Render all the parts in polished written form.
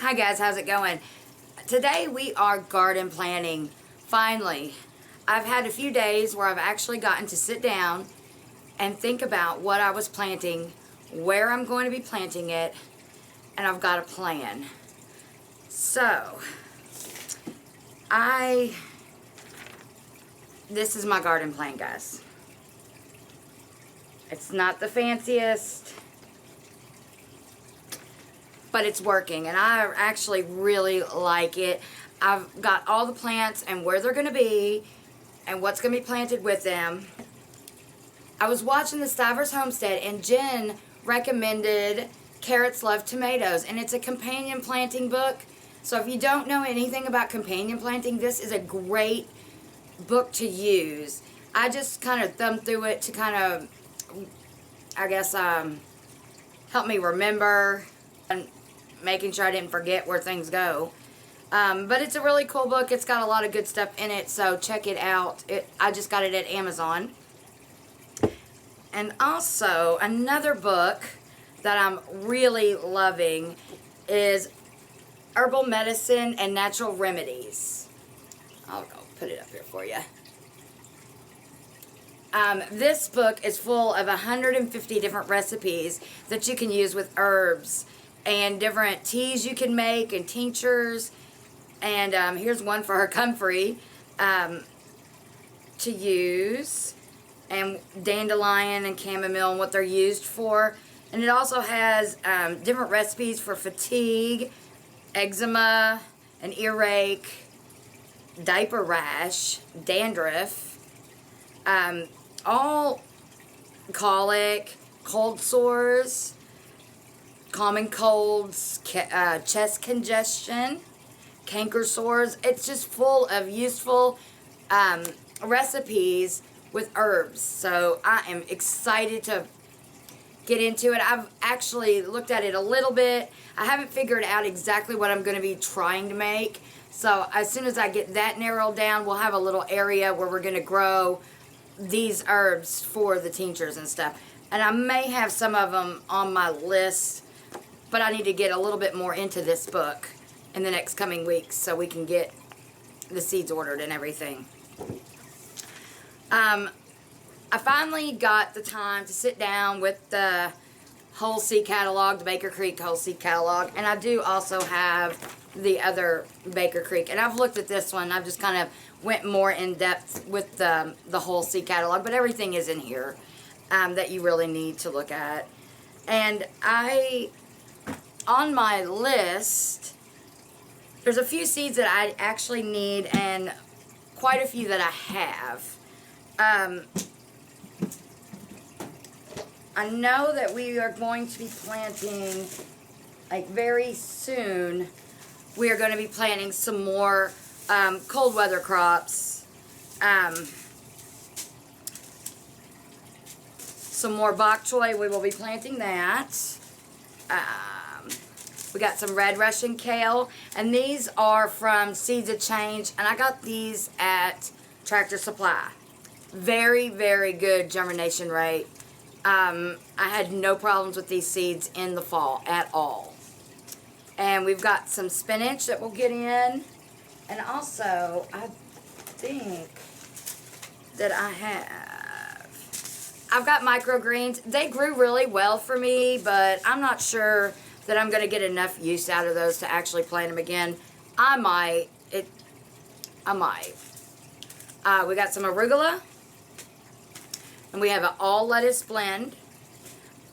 Hi guys, how's it going? Today we are garden planting. Finally, I've had a few days where I've actually gotten to sit down and think about what I was planting, where I'm going to be planting it, and I've got a plan. So, this is my garden plan, guys. It's not the fanciest, but it's working, and I actually really like it. I've got all the plants and where they're going to be and what's going to be planted with them. I was watching the Stivers Homestead, and Jen recommended Carrots Love Tomatoes, and it's a companion planting book. So if you don't know anything about companion planting, this is a great book to use. I just kind of thumbed through it to kind of, I guess, help me remember and making sure I didn't forget where things go. But it's a really cool book. It's got a lot of good stuff in it, so check it out. I just got it at Amazon. And also, another book that I'm really loving is Herbal Medicine and Natural Remedies. I'll go put it up here for you. This book is full of 150 different recipes that you can use with herbs and different teas you can make and tinctures. And here's one for her comfrey to use, and dandelion and chamomile and what they're used for. And it also has different recipes for fatigue, eczema, an earache, diaper rash, dandruff, all colic, cold sores, common colds, chest congestion, canker sores. It's just full of useful recipes with herbs. So I am excited to get into it. I've actually looked at it a little bit. I haven't figured out exactly what I'm going to be trying to make. So as soon as I get that narrowed down, we'll have a little area where we're going to grow these herbs for the tinctures and stuff. And I may have some of them on my list, but I need to get a little bit more into this book in the next coming weeks so we can get the seeds ordered and everything. I finally got the time to sit down with the whole seed catalog, the Baker Creek whole seed catalog, and I do also have the other Baker Creek, and I've looked at this one. I've just kind of went more in depth with the whole seed catalog, but everything is in here that you really need to look at. And on my list, there's a few seeds that I actually need and quite a few that I have. I know that we are going to be planting, like very soon, we are going to be planting some more cold weather crops. Some more bok choy, we will be planting that. We got some red Russian kale, and these are from Seeds of Change, and I got these at Tractor Supply. Very, very good germination rate. I had no problems with these seeds in the fall at all. And we've got some spinach that we'll get in. And also, I think that I've got microgreens. They grew really well for me, but I'm not sure that I'm going to get enough use out of those to actually plant them again. I might. We got some arugula. And we have an all lettuce blend.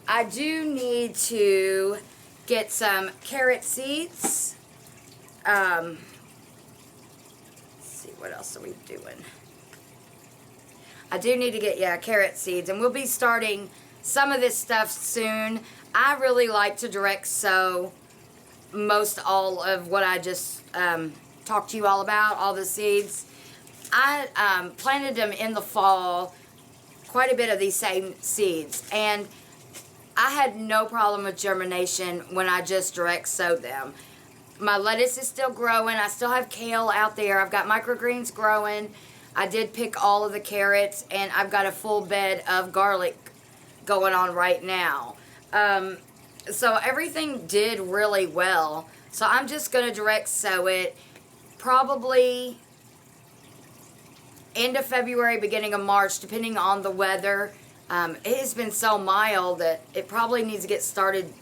I do need to get some carrot seeds. Let's see, what else are we doing? I do need to get, carrot seeds. And we'll be starting some of this stuff soon. I really like to direct sow most all of what I just talked to you all about, all the seeds. I planted them in the fall, quite a bit of these same seeds, and I had no problem with germination when I just direct sowed them. My lettuce is still growing. I still have kale out there. I've got microgreens growing. I did pick all of the carrots, and I've got a full bed of garlic going on right now. So everything did really well. So I'm just going to direct sow it probably end of February, beginning of March, depending on the weather. It has been so mild that it probably needs to get started,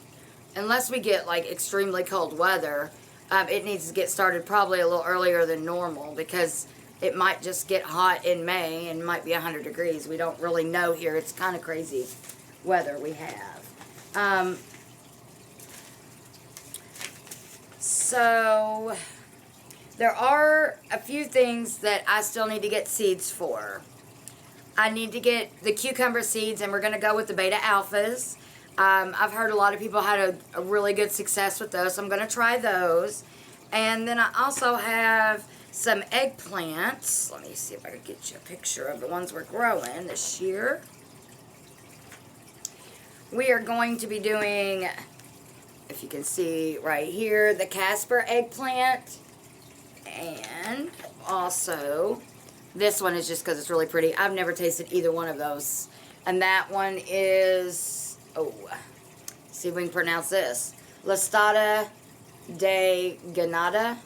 unless we get like extremely cold weather. It needs to get started probably a little earlier than normal, because it might just get hot in May and might be 100 degrees. We don't really know here. It's kind of crazy weather we have. So there are a few things that I still need to get seeds for. I need to get the cucumber seeds, and we're going to go with the beta alphas. I've heard a lot of people had a really good success with those, so I'm going to try those. And then I also have some eggplants. Let me see if I can get you a picture of the ones we're growing this year. We are going to be doing, if you can see right here, the Casper eggplant. And also, this one is just because it's really pretty. I've never tasted either one of those. And that one is, see if we can pronounce this. Lastada de Ganada,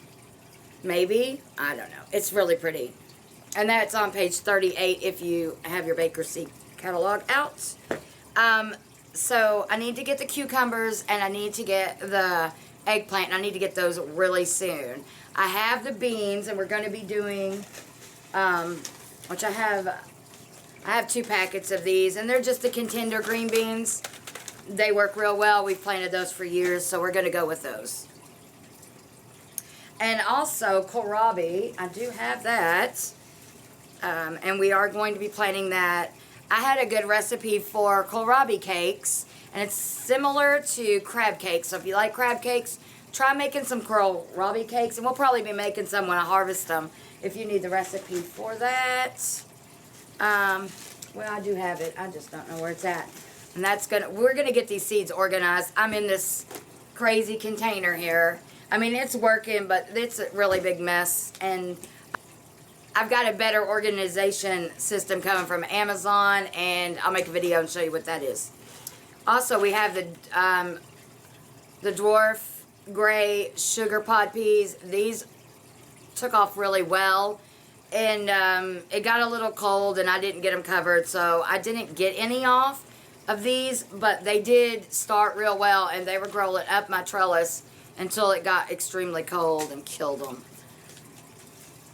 maybe? I don't know. It's really pretty. And that's on page 38 if you have your Baker Seed catalog out. So I need to get the cucumbers, and I need to get the eggplant, and I need to get those really soon. I have the beans, and we're going to be doing, which I have 2 packets of these, and they're just the Contender green beans. They work real well. We've planted those for years, so we're going to go with those. And also kohlrabi, I do have that, and we are going to be planting that. I had a good recipe for kohlrabi cakes, and it's similar to crab cakes. So if you like crab cakes, try making some kohlrabi cakes, and we'll probably be making some when I harvest them if you need the recipe for that. Well, I do have it. I just don't know where it's at. And we're gonna get these seeds organized. I'm in this crazy container here. I mean, it's working, but it's a really big mess, and I've got a better organization system coming from Amazon, and I'll make a video and show you what that is. Also, we have the dwarf gray sugar pod peas. These took off really well, and it got a little cold, and I didn't get them covered, so I didn't get any off of these, but they did start real well, and they were growing up my trellis until it got extremely cold and killed them.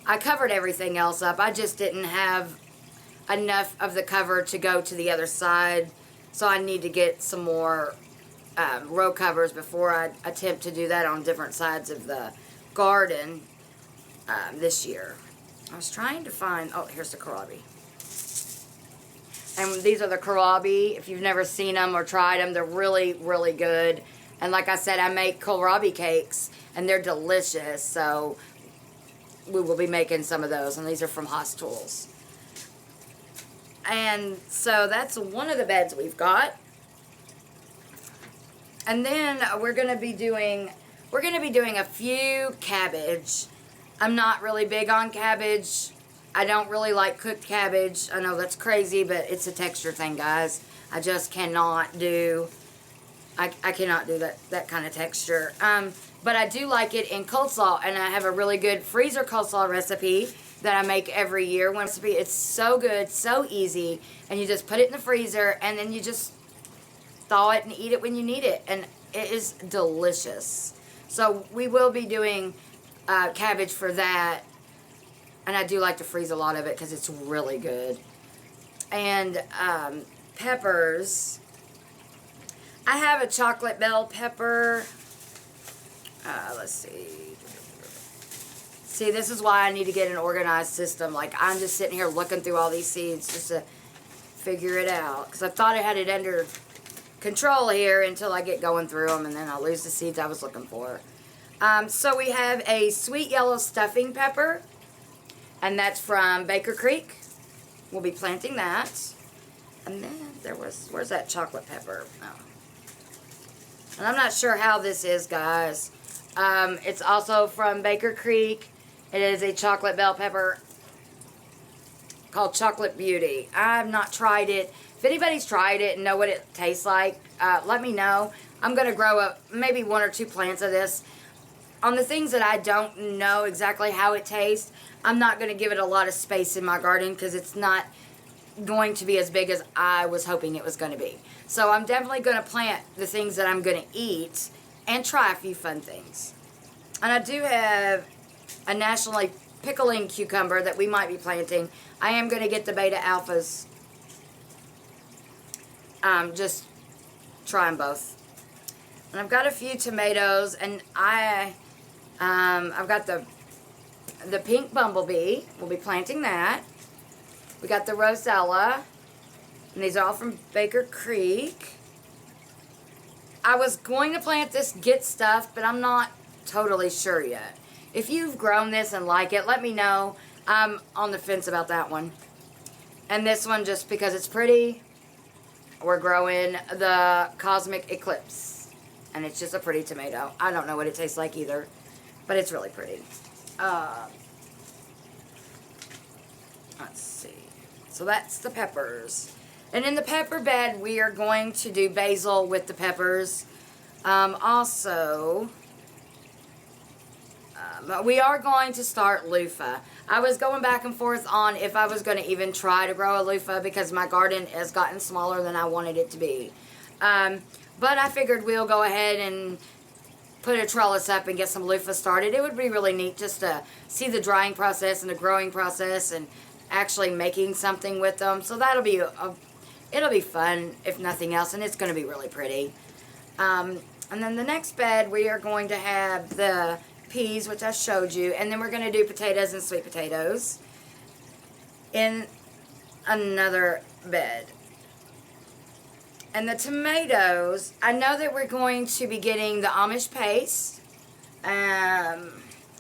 I covered everything else up. I just didn't have enough of the cover to go to the other side, so I need to get some more row covers before I attempt to do that on different sides of the garden this year. I was trying to find, here's the kohlrabi. And these are the kohlrabi. If you've never seen them or tried them, they're really, really good. And like I said, I make kohlrabi cakes, and they're delicious, so we will be making some of those, and these are from Haas Tools. And so that's one of the beds we've got. And then we're going to be doing a few cabbage. I'm not really big on cabbage. I don't really like cooked cabbage. I know that's crazy, but it's a texture thing, guys. I just cannot do I cannot do that kind of texture. But I do like it in coleslaw, and I have a really good freezer coleslaw recipe that I make every year. It's so good, so easy, and you just put it in the freezer, and then you just thaw it and eat it when you need it, and it is delicious. So we will be doing cabbage for that, and I do like to freeze a lot of it because it's really good. And peppers. I have a chocolate bell pepper. Let's see. See, this is why I need to get an organized system. Like, I'm just sitting here looking through all these seeds just to figure it out. Because I thought I had it under control here until I get going through them, and then I'll lose the seeds I was looking for. So we have a sweet yellow stuffing pepper, and that's from Baker Creek. We'll be planting that. And then where's that chocolate pepper? Oh. And I'm not sure how this is, guys. It's also from Baker Creek. It is a chocolate bell pepper called Chocolate Beauty. I've not tried it. If anybody's tried it and know what it tastes like, let me know. I'm going to grow up maybe 1 or 2 plants of this. on the things that I don't know exactly how it tastes, I'm not going to give it a lot of space in my garden because it's not going to be as big as I was hoping it was going to be. So I'm definitely going to plant the things that I'm going to eat and try a few fun things. And I do have a nationally pickling cucumber that we might be planting. I am going to get the beta alphas. Just try them both. And I've got a few tomatoes, and I've got the pink bumblebee. We'll be planting that. We got the rosella, and these are all from Baker Creek. I was going to plant this Get Stuff, but I'm not totally sure yet. If you've grown this and like it, let me know. I'm on the fence about that one. And this one, just because it's pretty, we're growing the Cosmic Eclipse. And it's just a pretty tomato. I don't know what it tastes like either, but it's really pretty. Let's see. So that's the peppers. And in the pepper bed, we are going to do basil with the peppers. We are going to start loofah. I was going back and forth on if I was going to even try to grow a loofah because my garden has gotten smaller than I wanted it to be. But I figured we'll go ahead and put a trellis up and get some loofah started. It would be really neat just to see the drying process and the growing process and actually making something with them. So that'll be it'll be fun if nothing else, and it's going to be really pretty. And then the next bed we are going to have the peas, which I showed you, and then we're going to do potatoes and sweet potatoes in another bed. And the tomatoes, I know that we're going to be getting the Amish paste.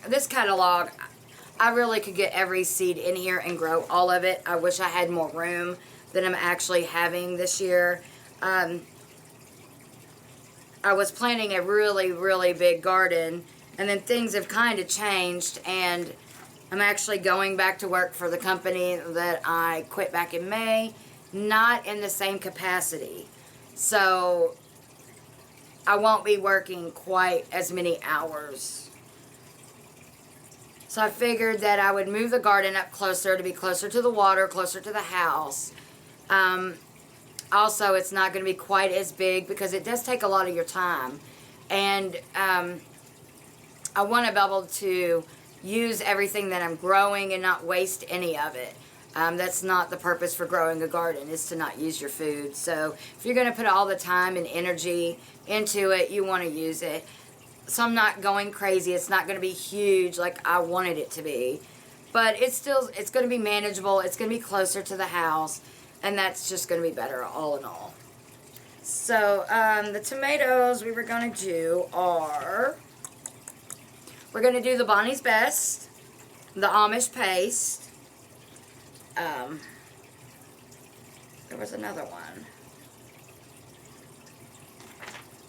This catalog, I really could get every seed in here and grow all of it. I wish I had more room than I'm actually having this year. I was planning a really, really big garden, and then things have kind of changed, and I'm actually going back to work for the company that I quit back in May, not in the same capacity. So I won't be working quite as many hours. So I figured that I would move the garden up closer to be closer to the water, closer to the house. Also, it's not going to be quite as big because it does take a lot of your time. And I want to be able to use everything that I'm growing and not waste any of it. That's not the purpose for growing a garden, is to not use your food. So if you're going to put all the time and energy into it, you want to use it. So I'm not going crazy. It's not going to be huge like I wanted it to be. But it's going to be manageable. It's going to be closer to the house. And that's just going to be better all in all. So the tomatoes we were going to do are, we're going to do the Bonnie's Best, the Amish paste. There was another one.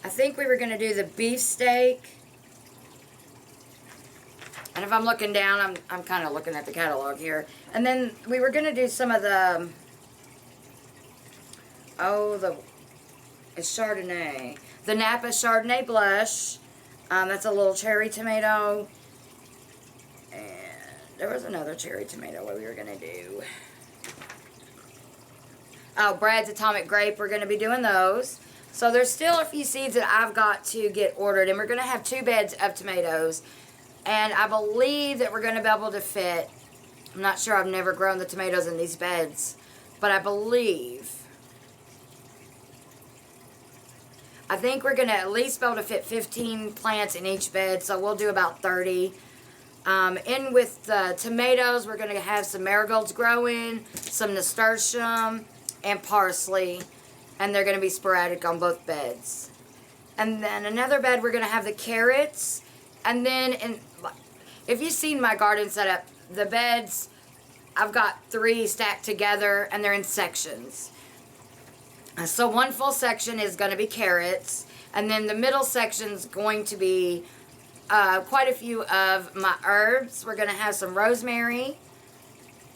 I think we were going to do the beefsteak. And if I'm looking down, I'm kind of looking at the catalog here. And then we were going to do some of the, it's Chardonnay. The Napa Chardonnay Blush. That's a little cherry tomato. And there was another cherry tomato what we were going to do. Oh, Brad's Atomic Grape. We're going to be doing those. So there's still a few seeds that I've got to get ordered. And we're going to have 2 beds of tomatoes. And I believe that we're going to be able to fit, I'm not sure, I've never grown the tomatoes in these beds. But I think we're going to at least be able to fit 15 plants in each bed. So we'll do about 30. In with the tomatoes, we're going to have some marigolds growing, some nasturtium, and parsley. And they're going to be sporadic on both beds. And then another bed, we're going to have the carrots. And then, if you've seen my garden setup, the beds, I've got 3 stacked together, and they're in sections. So one full section is going to be carrots. And then the middle section's going to be quite a few of my herbs. We're going to have some rosemary,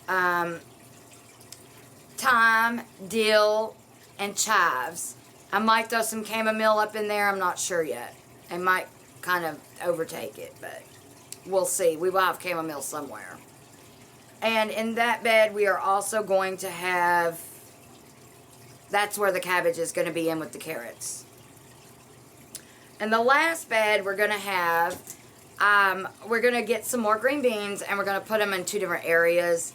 thyme, dill, and chives. I might throw some chamomile up in there. I'm not sure yet. I might kind of overtake it, but we'll see. We will have chamomile somewhere. And in that bed, we are also going to have, that's where the cabbage is going to be in with the carrots. And the last bed we're going to have, we're going to get some more green beans, and we're going to put them in 2 different areas.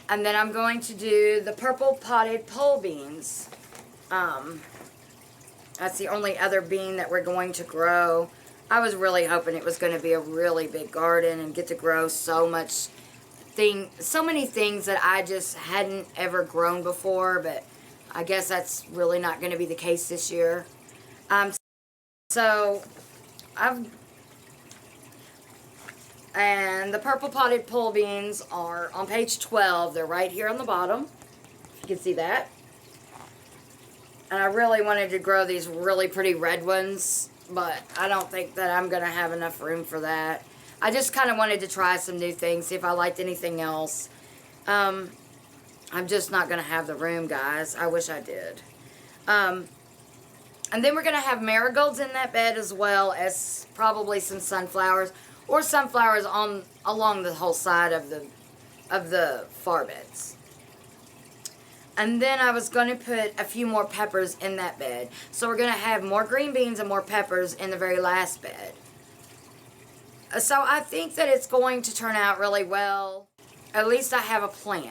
And then I'm going to do the purple potted pole beans. That's the only other bean that we're going to grow. I was really hoping it was going to be a really big garden and get to grow so many things that I just hadn't ever grown before, but I guess that's really not going to be the case this year. And the purple potted pole beans are on page 12. They're right here on the bottom, if you can see that. And I really wanted to grow these really pretty red ones, but I don't think that I'm going to have enough room for that. I just kind of wanted to try some new things, see if I liked anything else. I'm just not going to have the room, guys. I wish I did. And then we're going to have marigolds in that bed, as well as probably some sunflowers, or sunflowers along the whole side of the far beds. And then I was going to put a few more peppers in that bed. So we're going to have more green beans and more peppers in the very last bed. So I think that it's going to turn out really well. At least I have a plan.